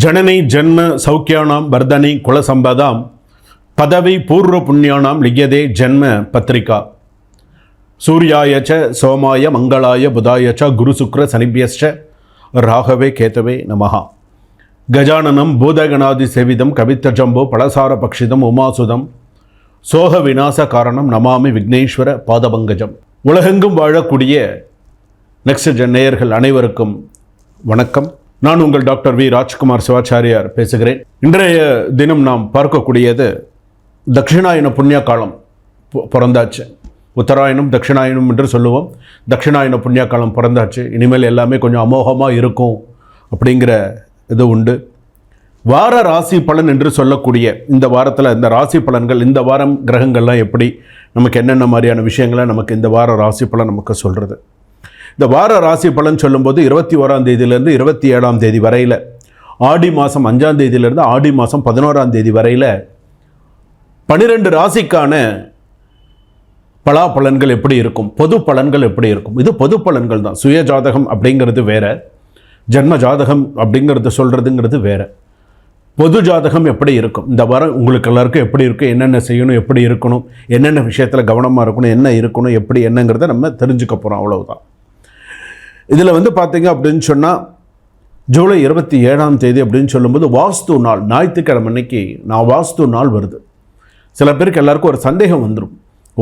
ஜனனி ஜன்ம சௌக்கியானாம் வர்தனி குலசம்பதாம் பதவி பூர்வ புண்ணியானாம் லியதே ஜன்ம பத்திரிகா சூர்யாய ச சோமாய மங்களாய புதாய ச குரு சுக்ர சனிபியஸ்ச ராகவே கேதவே நமஹா. கஜானனம் பூதகணாதி சேவிதம் கவித்தஜம்போ பலசார பக்ஷிதம் உமாசுதம் சோக விநாச காரணம் நமாமி விக்னேஸ்வர பாதபங்கஜம். உலகெங்கும் வாழக்கூடிய நெக்ஸ்ட் ஜென் நேயர்கள் அனைவருக்கும் வணக்கம். நான் உங்கள் டாக்டர் வி ராஜ்குமார் சிவாச்சாரியார் பேசுகிறேன். இன்றைய தினம் நாம் பார்க்கக்கூடியது தட்சிணாயன புண்ணிய காலம் பிறந்தாச்சு. உத்தராயணம் தட்சிணாயனம் என்று சொல்லுவோம். தட்சிணாயன புண்ணிய காலம் பிறந்தாச்சு. இனிமேல் எல்லாமே கொஞ்சம் அமோகமாக இருக்கும் அப்படிங்கிற இது உண்டு. வார ராசி பலன் என்று சொல்லக்கூடிய இந்த வாரத்தில் இந்த ராசி பலன்கள், இந்த வாரம் கிரகங்கள்லாம் எப்படி நமக்கு என்னென்ன மாதிரியான விஷயங்களை நமக்கு இந்த வார ராசி பலன் நமக்கு சொல்கிறது. இந்த வார ராசி பலன் சொல்லும்போது 21ஆம் தேதியிலேருந்து 27ஆம் தேதி வரையில், ஆடி மாதம் 5ஆம் தேதியிலேருந்து ஆடி மாதம் 11ஆம் தேதி வரையில் 12 ராசிக்கான பலாபலன்கள் எப்படி இருக்கும், பொது பலன்கள் எப்படி இருக்கும். இது பொது பலன்கள் தான். சுய ஜாதகம் அப்படிங்கிறது வேற, ஜன்ம ஜாதகம் அப்படிங்கிறது சொல்கிறதுங்கிறது வேற. பொது ஜாதகம் எப்படி இருக்கும், இந்த வாரம் உங்களுக்கு எல்லாருக்கும் எப்படி இருக்கும், என்னென்ன செய்யணும், எப்படி இருக்கணும், என்னென்ன விஷயத்தில் கவனமாக இருக்கணும், என்ன இருக்கணும், எப்படி என்னங்கிறத நம்ம தெரிஞ்சுக்க போகிறோம். அவ்வளவுதான். இதில் பார்த்தீங்க அப்படின்னு சொன்னால் ஜூலை 27ஆம் தேதி அப்படின்னு சொல்லும்போது வாஸ்து நாள், ஞாயிற்றுக்கிழமை அன்னைக்கு நான் வாஸ்து நாள் வருது. சில பேருக்கு எல்லாருக்கும் ஒரு சந்தேகம் வந்துடும்.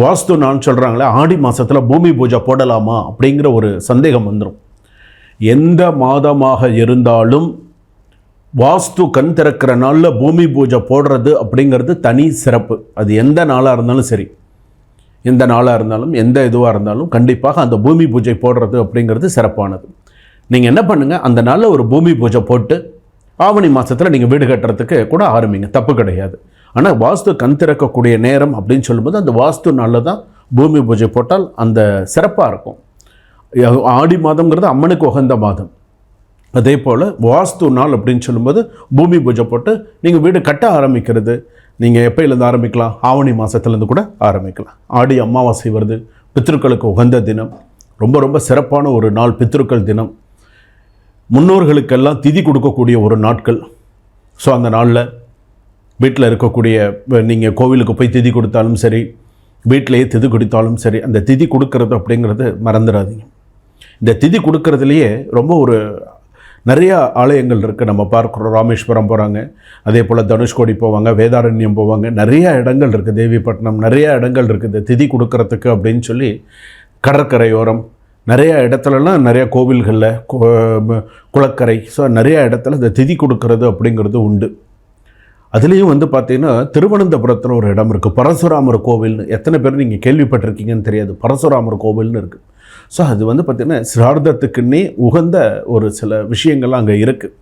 வாஸ்து நாள்னு சொல்கிறாங்களே, ஆடி மாதத்தில் பூமி பூஜை போடலாமா அப்படிங்கிற ஒரு சந்தேகம் வந்துடும். எந்த மாதமாக இருந்தாலும் வாஸ்து கண் திறக்கிற நாளில் பூமி பூஜை போடுறது அப்படிங்கிறது தனி சிறப்பு. அது எந்த நாளாக இருந்தாலும் சரி, எந்த நாளாக இருந்தாலும் எந்த இதுவாக இருந்தாலும் கண்டிப்பாக அந்த பூமி பூஜை போடுறது அப்படிங்கிறது சிறப்பானது. நீங்கள் என்ன பண்ணுங்கள், அந்த நாளில் ஒரு பூமி பூஜை போட்டு ஆவணி மாதத்தில் நீங்கள் வீடு கட்டுறதுக்கு கூட ஆரம்பிங்க, தப்பு கிடையாது. ஆனால் வாஸ்து கண் திறக்கக்கூடிய நேரம் அப்படின்னு சொல்லும்போது அந்த வாஸ்து நாளில் தான் பூமி பூஜை போட்டால் அந்த சிறப்பாக இருக்கும். ஆடி மாதங்கிறது அம்மனுக்கு உகந்த மாதம். அதே போல் வாஸ்து நாள் அப்படின்னு சொல்லும்போது பூமி பூஜை போட்டு நீங்கள் வீடு கட்ட ஆரம்பிக்கிறது நீங்கள் எப்போலேருந்து ஆரம்பிக்கலாம், ஆவணி மாதத்துலேருந்து கூட ஆரம்பிக்கலாம். ஆடி அமாவாசை வருது, பித்ருக்களுக்கு உகந்த தினம், ரொம்ப ரொம்ப சிறப்பான ஒரு நாள் பித்ருக்கள் தினம். முன்னோர்களுக்கெல்லாம் திதி கொடுக்கக்கூடிய ஒரு நாட்கள். ஸோ அந்த நாளில் வீட்டில் இருக்கக்கூடிய, நீங்கள் கோவிலுக்கு போய் திதி கொடுத்தாலும் சரி, வீட்டிலையே திதி கொடுத்தாலும் சரி, அந்த திதி கொடுக்கறது அப்படிங்கிறது மறந்துடாதீங்க. இந்த திதி கொடுக்கறதுலையே ரொம்ப ஒரு நிறையா ஆலயங்கள் இருக்குது. நம்ம பார்க்குறோம், ராமேஸ்வரம் போகிறாங்க, அதே போல் தனுஷ்கோடி போவாங்க, வேதாரண்யம் போவாங்க, நிறையா இடங்கள் இருக்குது, தேவிப்பட்டினம், நிறையா இடங்கள் இருக்குது திதி கொடுக்கறதுக்கு அப்படின்னு சொல்லி. கடற்கரையோரம் நிறையா இடத்துலலாம் நிறையா கோவில்களில், குளக்கரை, ஸோ நிறையா இடத்துல இந்த திதி கொடுக்கறது அப்படிங்கிறது உண்டு. அதுலேயும் பார்த்திங்கன்னா திருவனந்தபுரத்தில் ஒரு இடம் இருக்குது, பரசுராமர் கோவில்னு. எத்தனை பேர் நீங்கள் கேள்விப்பட்டிருக்கீங்கன்னு தெரியாது. பரசுராமர் கோவில்னு இருக்குது. ஸோ அது பார்த்திங்கன்னா சிரார்த்தத்துக்குன்னே உகந்த ஒரு சில விஷயங்கள்லாம் அங்கே இருக்குது.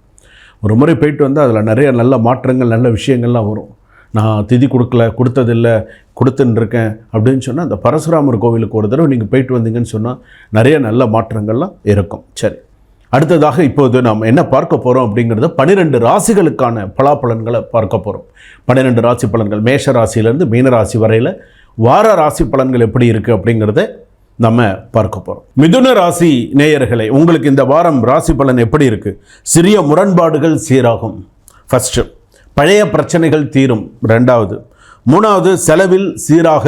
ஒரு முறை போயிட்டு அதில் நிறைய நல்ல மாற்றங்கள், நல்ல விஷயங்கள்லாம் வரும். நான் திதி கொடுத்ததில்லை, கொடுத்துன்னு இருக்கேன் அப்படின்னு சொன்னால் அந்த பரசுராமர் கோவிலுக்கு ஒரு தடவை நீங்கள் போயிட்டு வந்தீங்கன்னு சொன்னால் நிறைய நல்ல மாற்றங்கள்லாம் இருக்கும். சரி, அடுத்ததாக இப்போது நாம் என்ன பார்க்க போகிறோம் அப்படிங்கிறத 12 ராசிகளுக்கான பலாபலன்களை பார்க்க போகிறோம். 12 ராசி பலன்கள், மேஷ ராசியிலேருந்து மீன ராசி வரையில் வார ராசி பலன்கள் எப்படி இருக்குது அப்படிங்கிறத நம்ம பார்க்க போகிறோம். மிதுன ராசி நேயர்களே, உங்களுக்கு இந்த வாரம் ராசி பலன் எப்படி இருக்குது? சிறிய முரண்பாடுகள் சீராகும். ஃபஸ்ட்டு, பழைய பிரச்சனைகள் தீரும். 2வது, 3வது, செலவில் சீராக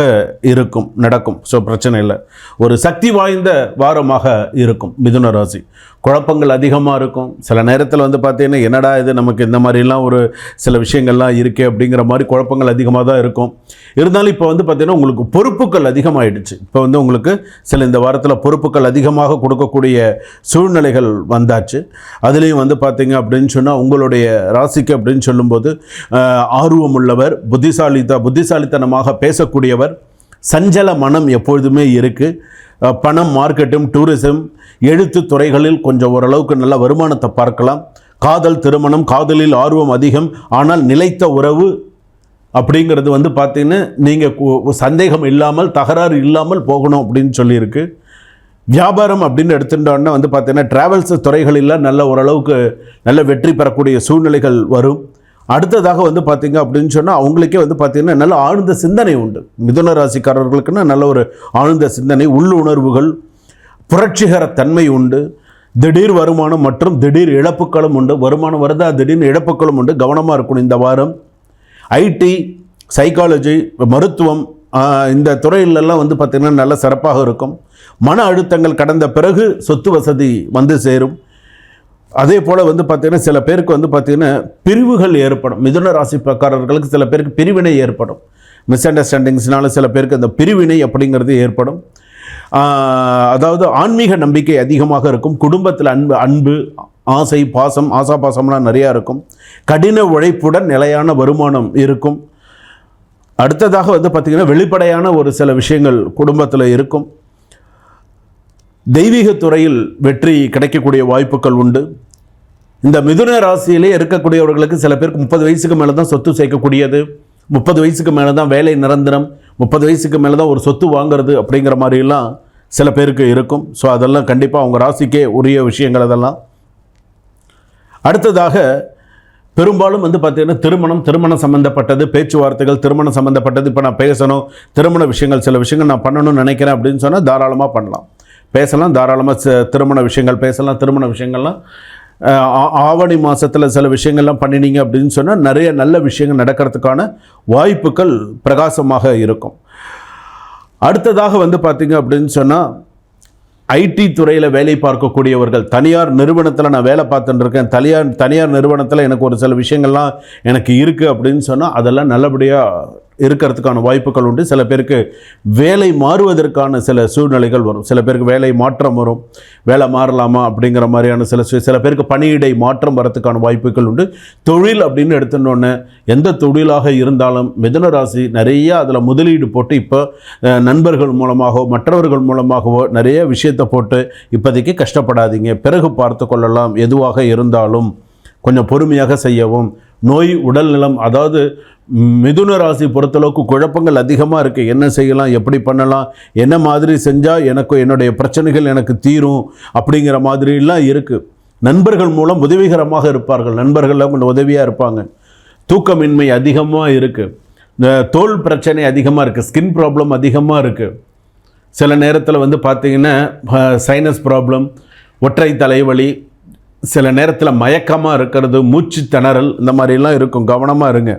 இருக்கும், நடக்கும். ஸோ பிரச்சனை இல்லை. ஒரு சக்தி வாய்ந்த வாரமாக இருக்கும் மிதுன ராசி. குழப்பங்கள் அதிகமாக இருக்கும். சில நேரத்தில் பார்த்தீங்கன்னா என்னடா இது, நமக்கு இந்த மாதிரிலாம் ஒரு சில விஷயங்கள்லாம் இருக்கே அப்படிங்கிற மாதிரி குழப்பங்கள் அதிகமாக தான் இருக்கும். இருந்தாலும் இப்போ பார்த்தீங்கன்னா உங்களுக்கு பொறுப்புகள் அதிகமாகிடுச்சு. இப்போ உங்களுக்கு சில இந்த வாரத்தில் பொறுப்புகள் அதிகமாக கொடுக்கக்கூடிய சூழ்நிலைகள் வந்தாச்சு. அதுலேயும் பார்த்தீங்க அப்படின்னு சொன்னால் உங்களுடைய ராசிக்கு அப்படின்னு சொல்லும்போது ஆர்வம் உள்ளவர், புத்திசாலித்தனமாக பேசக்கூடியவர், சஞ்சல மனம் எப்பொழுதுமே இருக்குது. பணம், மார்க்கெட்டும், டூரிசம், எழுத்து துறைகளில் கொஞ்சம் ஓரளவுக்கு நல்ல வருமானத்தை பார்க்கலாம். காதல், திருமணம், காதலில் ஆர்வம் அதிகம், ஆனால் நிலைத்த உறவு அப்படிங்கிறது பார்த்திங்கன்னா நீங்கள் சந்தேகம் இல்லாமல், தகராறு இல்லாமல் போகணும் அப்படின்னு சொல்லியிருக்கு. வியாபாரம் அப்படின்னு எடுத்துட்டோன்னா பார்த்திங்கன்னா ட்ராவல்ஸ் துறைகளில் நல்ல ஓரளவுக்கு நல்ல வெற்றி பெறக்கூடிய சூழ்நிலைகள் வரும். அடுத்ததாக பார்த்திங்க அப்படின்னு சொன்னால் அவங்களுக்கே பார்த்திங்கன்னா நல்ல ஆழ்ந்த சிந்தனை உண்டு. மிதுன ராசிக்காரர்களுக்குன்னா நல்ல ஒரு ஆழ்ந்த சிந்தனை, உள்ளுணர்வுகள், புரட்சிகர தன்மை உண்டு. திடீர் வருமானம் மற்றும் திடீர் இழப்புகளும் உண்டு. வருமானம் வருதா, திடீர்னு இழப்புகளும் உண்டு. கவனமாக இருக்கணும் இந்த வாரம். ஐடி, சைக்காலஜி, மருத்துவம், இந்த துறையிலெல்லாம் வந்து பார்த்திங்கன்னா நல்ல சிறப்பாக இருக்கும். மன அழுத்தங்கள் கடந்த பிறகு சொத்து வசதி வந்து சேரும். அதே போல் வந்து பார்த்திங்கன்னா சில பேருக்கு வந்து பார்த்திங்கன்னா பிரிவுகள் ஏற்படும். மிதுன ராசிக்காரர்களுக்கு சில பேருக்கு பிரிவினை ஏற்படும். மிஸ் அண்டர்ஸ்டாண்டிங்ஸ்னால சில பேருக்கு அந்த பிரிவினை அப்படிங்கிறது ஏற்படும். அதாவது ஆன்மீக நம்பிக்கை அதிகமாக இருக்கும். குடும்பத்தில் அன்பு, ஆசை, பாசம், ஆசாபாசம்லாம் நிறையா இருக்கும். கடின உழைப்புடன் நிலையான வருமானம் இருக்கும். அடுத்ததாக வந்து பார்த்திங்கன்னா வெளிப்படையான ஒரு சில விஷயங்கள் குடும்பத்தில் இருக்கும். தெய்வீக துறையில் வெற்றி கிடைக்கக்கூடிய வாய்ப்புகள் உண்டு. இந்த மிதுன ராசியிலே இருக்கக்கூடியவர்களுக்கு சில பேருக்கு 30 வயசுக்கு மேலே தான் சொத்து சேர்க்கக்கூடியது, 30 வயசுக்கு மேலே தான் வேலை நிரந்தரம், 30 வயசுக்கு மேலே தான் ஒரு சொத்து வாங்கிறது அப்படிங்கிற மாதிரிலாம் சில பேருக்கு இருக்கும். ஸோ அதெல்லாம் கண்டிப்பாக அவங்க ராசிக்கே உரிய விஷயங்கள் அதெல்லாம். அடுத்ததாக பெரும்பாலும் வந்து பார்த்திங்கன்னா திருமணம் சம்மந்தப்பட்டது, பேச்சுவார்த்தைகள் திருமணம் சம்மந்தப்பட்டது. இப்போ நான் பேசணும், திருமண விஷயங்கள் சில விஷயங்கள் நான் பண்ணணும்னு நினைக்கிறேன் அப்படின்னு சொன்னால் தாராளமாக பண்ணலாம், பேசலாம். தாராளமாக திருமண விஷயங்கள் பேசலாம். திருமண விஷயங்கள்லாம் ஆவணி மாதத்தில் சில விஷயங்கள்லாம் பண்ணினீங்க அப்படின்னு சொன்னால் நிறைய நல்ல விஷயங்கள் நடக்கிறதுக்கான வாய்ப்புகள் பிரகாசமாக இருக்கும். அடுத்ததாக வந்து பார்த்திங்க அப்படின்னு சொன்னால் ஐடி துறையில் வேலை பார்க்கக்கூடியவர்கள், தனியார் நிறுவனத்தில் நான் வேலை பார்த்துட்டு இருக்கேன், தனியார் நிறுவனத்தில் எனக்கு ஒரு சில விஷயங்கள்லாம் எனக்கு இருக்குது அப்படின்னு சொன்னால் அதெல்லாம் நல்லபடியாக இருக்கிறதுக்கான வாய்ப்புகள் உண்டு. சில பேருக்கு வேலை மாறுவதற்கான சில சூழ்நிலைகள் வரும். சில பேருக்கு வேலை மாற்றம் வரும். வேலை மாறலாமா அப்படிங்கிற மாதிரியான சில பேருக்கு பணியிடை மாற்றம் வரத்துக்கான வாய்ப்புகள் உண்டு. தொழில் அப்படின்னு எடுத்துட்டோன்னே எந்த தொழிலாக இருந்தாலும் மிதுன ராசி நிறைய அதில் முதலீடு போட்டு இப்போ நண்பர்கள் மூலமாகவோ மற்றவர்கள் மூலமாகவோ நிறைய விஷயத்தை போட்டு இப்போதைக்கு கஷ்டப்படாதீங்க, பிறகு பார்த்து கொள்ளலாம். எதுவாக இருந்தாலும் கொஞ்சம் பொறுமையாக செய்யவும். நோய், உடல்நலம், அதாவது மிதுன ராசி பொறுத்தளவுக்கு குழப்பங்கள் அதிகமாக இருக்குது. என்ன செய்யலாம், எப்படி பண்ணலாம், என்ன மாதிரி செஞ்சால் என்னுடைய பிரச்சனைகள் எனக்கு தீரும் அப்படிங்கிற மாதிரிலாம் இருக்குது. நண்பர்கள் மூலம் உதவிகரமாக இருப்பார்கள். நண்பர்கள்லாம் கொஞ்சம் உதவியாக இருப்பாங்க. தூக்கமின்மை அதிகமாக இருக்குது. இந்த தோல் பிரச்சனை அதிகமாக இருக்குது. ஸ்கின் ப்ராப்ளம் அதிகமாக இருக்குது. சில நேரத்தில் வந்து பார்த்திங்கன்னா சைனஸ் ப்ராப்ளம், ஒற்றை தலைவலி, சில நேரத்தில் மயக்கமாக இருக்கிறது, மூச்சு திணறல், இந்த மாதிரிலாம் இருக்கும். கவனமாக இருங்க.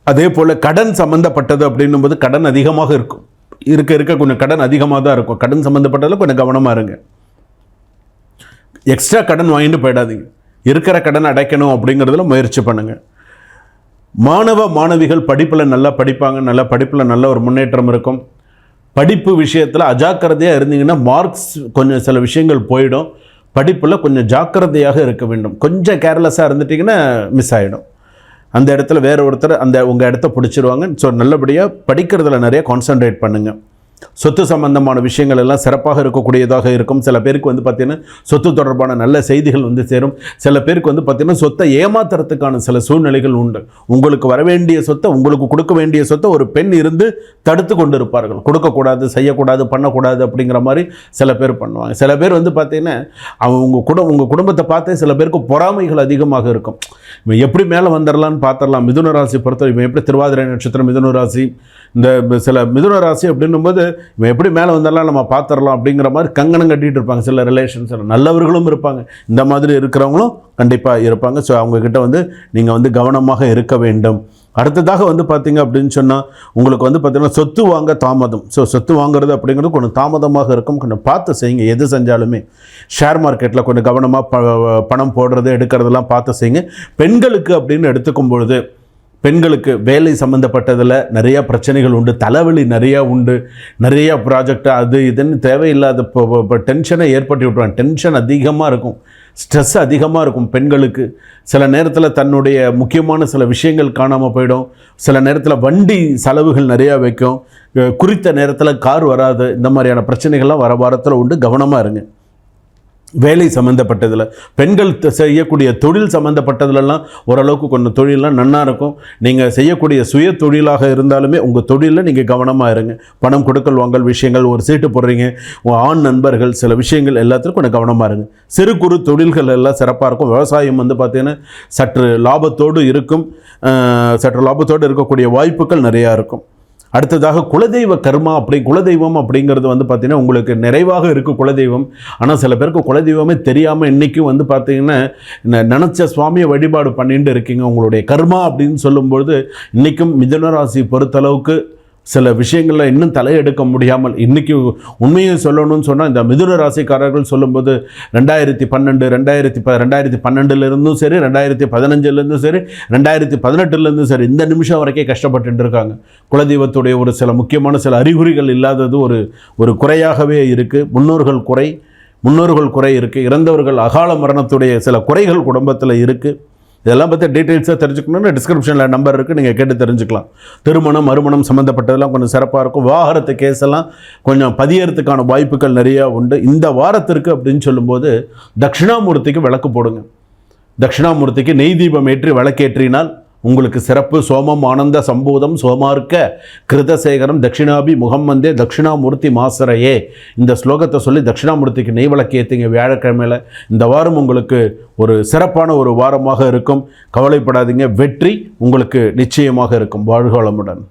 அதே போல் கடன் சம்மந்தப்பட்டது அப்படின்னும்போது கடன் அதிகமாக இருக்கும். இருக்க கொஞ்சம் கடன் அதிகமாக தான் இருக்கும். கடன் சம்மந்தப்பட்டதில் கொஞ்சம் கவனமாக இருங்க. எக்ஸ்ட்ரா கடன் வாங்கிட்டு போயிடாதீங்க. இருக்கிற கடன் அடைக்கணும் அப்படிங்கிறதுல முயற்சி பண்ணுங்கள். மாணவிகள் படிப்பில் நல்லா படிப்பாங்க. நல்ல படிப்பில் நல்ல ஒரு முன்னேற்றம் இருக்கும். படிப்பு விஷயத்தில் அஜாக்கிரதையாக இருந்தீங்கன்னா மார்க்ஸ் கொஞ்சம் சில விஷயங்கள் போயிடும். படிப்பில் கொஞ்சம் ஜாக்கிரதையாக இருக்க வேண்டும். கொஞ்சம் கேர்லெஸ்ஸாக இருந்துட்டிங்கன்னா மிஸ் ஆகிடும். அந்த இடத்துல வேறு ஒருத்தர் உங்கள் இடத்த பிடிச்சிருவாங்க. ஸோ நல்லபடியாக படிக்கிறதுல நிறைய கான்சன்ட்ரேட் பண்ணுங்கள். சொத்து சம்பந்தமான விஷயங்கள் எல்லாம் சிறப்பாக இருக்கக்கூடியதாக இருக்கும். சில பேருக்கு வந்து பார்த்திங்கன்னா சொத்து தொடர்பான நல்ல செய்திகள் வந்து சேரும். சில பேருக்கு வந்து பார்த்திங்கன்னா சொத்தை ஏமாத்துறதுக்கான சில சூழ்நிலைகள் உண்டு. உங்களுக்கு வர வேண்டிய சொத்தை, உங்களுக்கு கொடுக்க வேண்டிய சொத்தை ஒரு பெண் இருந்து தடுத்து கொண்டு இருப்பார்கள். கொடுக்கக்கூடாது, செய்யக்கூடாது, பண்ணக்கூடாது அப்படிங்கிற மாதிரி சில பேர் பண்ணுவாங்க. சில பேர் வந்து பார்த்திங்கன்னா உங்கள் குடும்பத்தை பார்த்தே சில பேருக்கு பொறாமைகள் அதிகமாக இருக்கும். இவன் எப்படி மேலே வந்துடலான்னு பார்த்துடலாம். மிதுன ராசி பொறுத்த இவன் எப்படி திருவாதிரை நட்சத்திரம் மிதுன ராசி, இந்த சில மிதுன ராசி அப்படின்னும்போது இவன் எப்படி மேலே வந்தாலும் நம்ம பார்த்துடலாம் அப்படிங்கிற மாதிரி கங்கணம் கட்டிகிட்டு இருப்பாங்க. சில ரிலேஷன்ஸ் நல்லவர்களும் இருப்பாங்க, இந்த மாதிரி இருக்கிறவங்களும் கண்டிப்பாக இருப்பாங்க. ஸோ அவங்கக்கிட்ட வந்து நீங்கள் வந்து கவனமாக இருக்க வேண்டும். அடுத்ததாக வந்து பார்த்திங்க அப்படின்னு சொன்னால் உங்களுக்கு வந்து பார்த்திங்கன்னா சொத்து வாங்க தாமதம். ஸோ சொத்து வாங்குறது அப்படிங்கிறது கொஞ்சம் தாமதமாக இருக்கும். கொஞ்சம் பார்த்து செய்யுங்க. எது செஞ்சாலுமே ஷேர் மார்க்கெட்டில் கொஞ்சம் கவனமாக பணம் போடுறது எடுக்கிறதெல்லாம் பார்த்து செய்யுங்க. பெண்களுக்கு அப்படின்னு எடுத்துக்கும் பொழுது பெண்களுக்கு வேலை சம்மந்தப்பட்டதில் நிறையா பிரச்சனைகள் உண்டு. தலைவலி நிறையா உண்டு. நிறையா ப்ராஜெக்ட் அது இதுன்னு தேவையில்லாத இப்போ டென்ஷனை ஏற்படுத்தி விட்ருவாங்க. டென்ஷன் அதிகமாக இருக்கும், ஸ்ட்ரெஸ் அதிகமாக இருக்கும் பெண்களுக்கு. சில நேரத்தில் தன்னுடைய முக்கியமான சில விஷயங்கள் காணாமல் போயிடும். சில நேரத்தில் வண்டி செலவுகள் நிறையா வைக்கும். குறித்த நேரத்தில் கார் வராது. இந்த மாதிரியான பிரச்சனைகள்லாம் வர வாரத்தில் உண்டு. கவனமாக இருங்க. வேலை சம்மந்தப்பட்டதில் பெண்கள் செய்யக்கூடிய தொழில் சம்மந்தப்பட்டதுலலாம் ஓரளவுக்கு கொஞ்சம் தொழிலெலாம் நன்னா இருக்கும். நீங்கள் செய்யக்கூடிய சுய தொழிலாக இருந்தாலுமே உங்கள் தொழிலில் நீங்கள் கவனமாக இருங்க. பணம் கொடுக்கல் வாங்கல் விஷயங்கள், ஒரு சீட்டு போடுறீங்க, உங்கள் ஆண் நண்பர்கள், சில விஷயங்கள் எல்லாத்துக்கும் கொஞ்சம் கவனமாக இருங்க. சிறு குறு தொழில்கள் எல்லாம் சிறப்பாக இருக்கும். விவசாயம் வந்து பார்த்திங்கன்னா சற்று லாபத்தோடு இருக்கும். சற்று லாபத்தோடு இருக்கக்கூடிய வாய்ப்புகள் நிறையா இருக்கும். அடுத்ததாக குலதெய்வ கர்மா குலதெய்வம் அப்படிங்கிறது வந்து பார்த்திங்கன்னா உங்களுக்கு நிறைவாக இருக்குது குலதெய்வம். ஆனால் சில பேருக்கு குலதெய்வமே தெரியாமல் இன்றைக்கும் வந்து பார்த்திங்கன்னா நினச்ச சுவாமியை வழிபாடு பண்ணிட்டு இருக்கீங்க. உங்களுடைய கர்மா அப்படின்னு சொல்லும்பொழுது இன்றைக்கும் மிதுன ராசி பொறுத்தளவுக்கு சில விஷயங்களில் இன்னும் தலையெடுக்க முடியாமல், இன்றைக்கி உண்மையை சொல்லணும்னு சொன்னால் இந்த மிதுன ராசிக்காரர்கள் சொல்லும்போது 2012 சரி, 2015 சரி, 2018 சரி, இந்த நிமிஷம் வரைக்கும் கஷ்டப்பட்டு இருக்காங்க. குலதெய்வத்துடைய ஒரு சில முக்கியமான சில அறிகுறிகள் இல்லாதது ஒரு குறையாகவே இருக்குது. முன்னோர்கள் குறை இருக்குது. இறந்தவர்கள் அகால மரணத்துடைய சில குறைகள் குடும்பத்தில் இருக்குது. இதெல்லாம் பற்றி டீட்டெயில்ஸாக தெரிஞ்சுக்கணும்னு டிஸ்கிரிப்ஷனில் நம்பர் இருக்குது, நீங்கள் கேட்டு தெரிஞ்சுக்கலாம். திருமணம் மறுமணம் சம்மந்தப்பட்டதெல்லாம் கொஞ்சம் சிறப்பாக இருக்கும். விவாகரத்து கேஸெல்லாம் கொஞ்சம் பதியறதுக்கான வாய்ப்புகள் நிறையா உண்டு. இந்த வாரத்திற்கு அப்படின்னு சொல்லும்போது தட்சிணாமூர்த்திக்கு விளக்கு போடுங்க. தட்சிணாமூர்த்திக்கு நெய் தீபம் ஏற்றி விளக்கேற்றினால் உங்களுக்கு சிறப்பு. சோமம் ஆனந்த சம்பூதம் சோமார்க்க கிருதசேகரம் தட்சிணாபி முகம் வந்தே தட்சிணாமூர்த்தி மாசரையே, இந்த ஸ்லோகத்தை சொல்லி தட்சிணாமூர்த்திக்கு நெய் விளக்கு ஏற்றிங்க வியாழக்கிழமையில். இந்த வாரம் உங்களுக்கு ஒரு சிறப்பான ஒரு வாரமாக இருக்கும். கவலைப்படாதீங்க, வெற்றி உங்களுக்கு நிச்சயமாக இருக்கும். வாழ்க வளமுடன்.